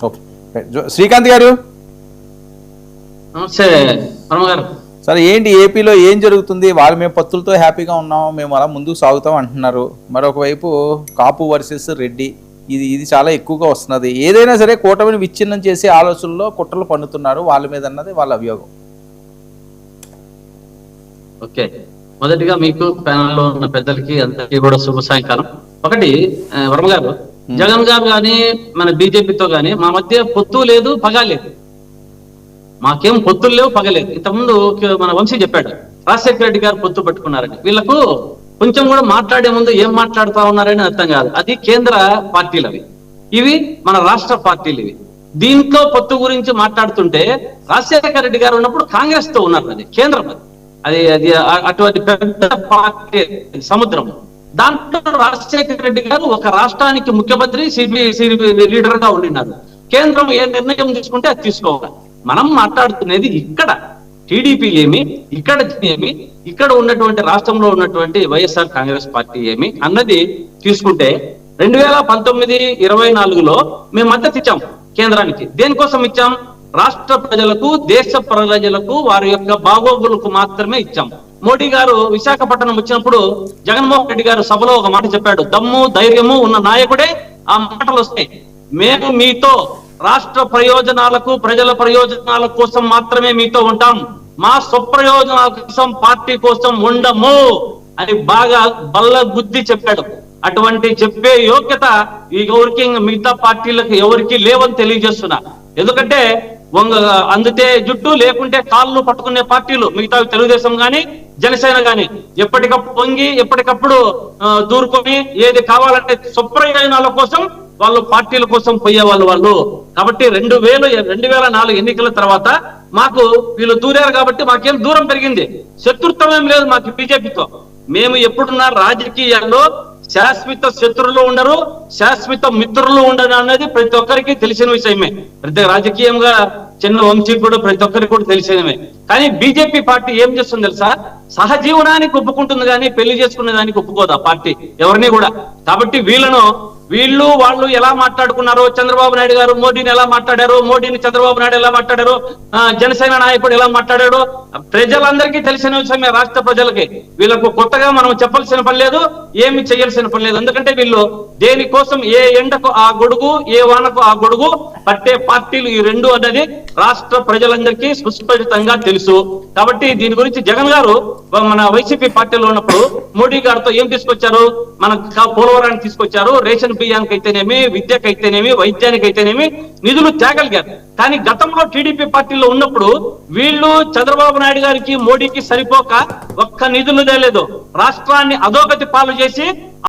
Okay. Srikanth గారు నమస్తే వర్మ గారు. సరే, ఏంటి ఏపీలో ఏం జరుగుతుంది? వాళ్ళు మేము పత్తులతో హ్యాపీగా ఉన్నాం, మేము అలా ముందుకు సాగుతాం అంటున్నారు. మరొక వైపు కాపు వర్సెస్ రెడ్డి, ఇది చాలా ఎక్కువగా వస్తున్నది. ఏదైనా సరే కూటమిని విచ్ఛిన్నం చేసే ఆలోచనలో కుట్రలు పన్నుతున్నారు వాళ్ళ మీద అన్నది వాళ్ళ అభియోగం. ఓకే, మొదటిగా మీకు ప్యానల్లో ఉన్న పెద్దలకి అందరికీ కూడా శుభ సాయంకాలం. ఒకటి వర్మ గారు, జగన్ గారు కానీ మన బీజేపీతో కానీ మా మధ్య పొత్తు లేదు, పగ లేదు. మాకేం పొత్తులు లేవు, పగలేదు. ఇంతకుముందు మన వంశీ చెప్పాడు రాజశేఖర రెడ్డి గారు పొత్తు పెట్టుకున్నారని. వీళ్ళకు కొంచెం కూడా మాట్లాడే ముందు ఏం మాట్లాడుతా ఉన్నారని అర్థం కాదు. అది కేంద్ర పార్టీలు అవి, ఇవి మన రాష్ట్ర పార్టీలు ఇవి. దీంట్లో పొత్తు గురించి మాట్లాడుతుంటే రాజశేఖర రెడ్డి గారు ఉన్నప్పుడు కాంగ్రెస్ తో ఉన్నారు, అది కేంద్రం, అది అది అటువంటి పెద్ద పార్టీ సముద్రం. దాంట్లో రాజశేఖర రెడ్డి గారు ఒక రాష్ట్రానికి ముఖ్యమంత్రి లీడర్ గా ఉండినారు. కేంద్రం ఏ నిర్ణయం తీసుకుంటే అది తీసుకోవాలి. మనం మాట్లాడుతున్నది ఇక్కడ టీడీపీ ఏమి, ఇక్కడ ఏమి, ఇక్కడ ఉన్నటువంటి రాష్ట్రంలో ఉన్నటువంటి వైఎస్ఆర్ కాంగ్రెస్ పార్టీ ఏమి అన్నది తీసుకుంటే 2019-24లో మేము మద్దతు ఇచ్చాం కేంద్రానికి. దేనికోసం ఇచ్చాం? రాష్ట్ర ప్రజలకు, దేశ ప్రజలకు వారి యొక్క బాగోగులకు మాత్రమే ఇచ్చాం. మోడీ గారు విశాఖపట్నం వచ్చినప్పుడు జగన్మోహన్ రెడ్డి గారు సభలో ఒక మాట చెప్పాడు, దమ్ము ధైర్యము ఉన్న నాయకుడే ఆ మాటలు వస్తాయి. మేము మీతో రాష్ట్ర ప్రయోజనాలకు, ప్రజల ప్రయోజనాల కోసం మాత్రమే మీతో ఉంటాం, మా స్వప్రయోజనాల కోసం, పార్టీ కోసం ఉండము అని బాగా బల్ల బుద్ధి చెప్పాడు. అటువంటి చెప్పే యోగ్యత ఎవరికి, మిగతా పార్టీలకు ఎవరికి లేవని తెలియజేస్తున్నా. ఎందుకంటే అందితే జుట్టు లేకుంటే కాళ్ళు పట్టుకునే పార్టీలు మిగతా తెలుగుదేశం గాని జనసేన గాని ఎప్పటికప్పుడు పొంగి ఎప్పటికప్పుడు దూరుకొని ఏది కావాలంటే స్వప్రయోజనాల కోసం వాళ్ళు పార్టీల కోసం పోయేవాళ్ళు. కాబట్టి 2004 ఎన్నికల తర్వాత మాకు వీళ్ళు దూరారు కాబట్టి మాకేం దూరం పెరిగింది, శత్రుత్వం ఏం లేదు మాకు బీజేపీతో. మేము ఎప్పుడున్నా రాజకీయాల్లో శాశ్వత శత్రువులు ఉండరు, శాశ్వత మిత్రులు ఉండరు అన్నది ప్రతి ఒక్కరికి తెలిసిన విషయమే. ప్రతి రాజకీయంగా చిన్న వంశీ కూడా ప్రతి ఒక్కరికి కూడా తెలిసినమే. కానీ బీజేపీ పార్టీ ఏం చేస్తుంది తెలుసా? సహజీవనానికి ఒప్పుకుంటుంది కానీ పెళ్లి చేసుకునే దానికి ఒప్పుకోదు ఆ పార్టీ ఎవరిని కూడా. కాబట్టి వీళ్ళు వాళ్ళు ఎలా మాట్లాడుకున్నారో, చంద్రబాబు నాయుడు గారు మోడీని ఎలా మాట్లాడారు, మోడీని చంద్రబాబు నాయుడు ఎలా మాట్లాడారు, జనసేన నాయకుడు ఎలా మాట్లాడాడు ప్రజలందరికీ తెలిసిన విషయమే, రాష్ట్ర ప్రజలకి. వీళ్ళకు కొత్తగా మనం చెప్పాల్సిన పని లేదు, ఏమి చేయాల్సిన పని లేదు. ఎందుకంటే వీళ్ళు దేనికోసం ఏ ఎండకు ఆ గొడుగు, ఏ వానకు ఆ గొడుగు పట్టే పార్టీలు ఈ రెండు అన్నది రాష్ట్ర ప్రజలందరికీ సుస్పష్టంగా తెలుసు. కాబట్టి దీని గురించి జగన్ గారు మన వైసీపీ పార్టీలో ఉన్నప్పుడు మోడీ గారితో ఏం తీసుకొచ్చారు? మన పోలవరాన్ని తీసుకొచ్చారు, రేషన్ బియ్యానికి అయితేనేమి, విద్యకి అయితేనేమి, వైద్యానికి అయితేనేమి నిధులు తేగలిగారు. కానీ గతంలో టీడీపీ పార్టీలో ఉన్నప్పుడు వీళ్ళు చంద్రబాబు నాయుడు గారికి, మోడీకి సరిపోక ఒక్క నిధులు తేలేదు, రాష్ట్రాన్ని అధోగతి పాలు చేసి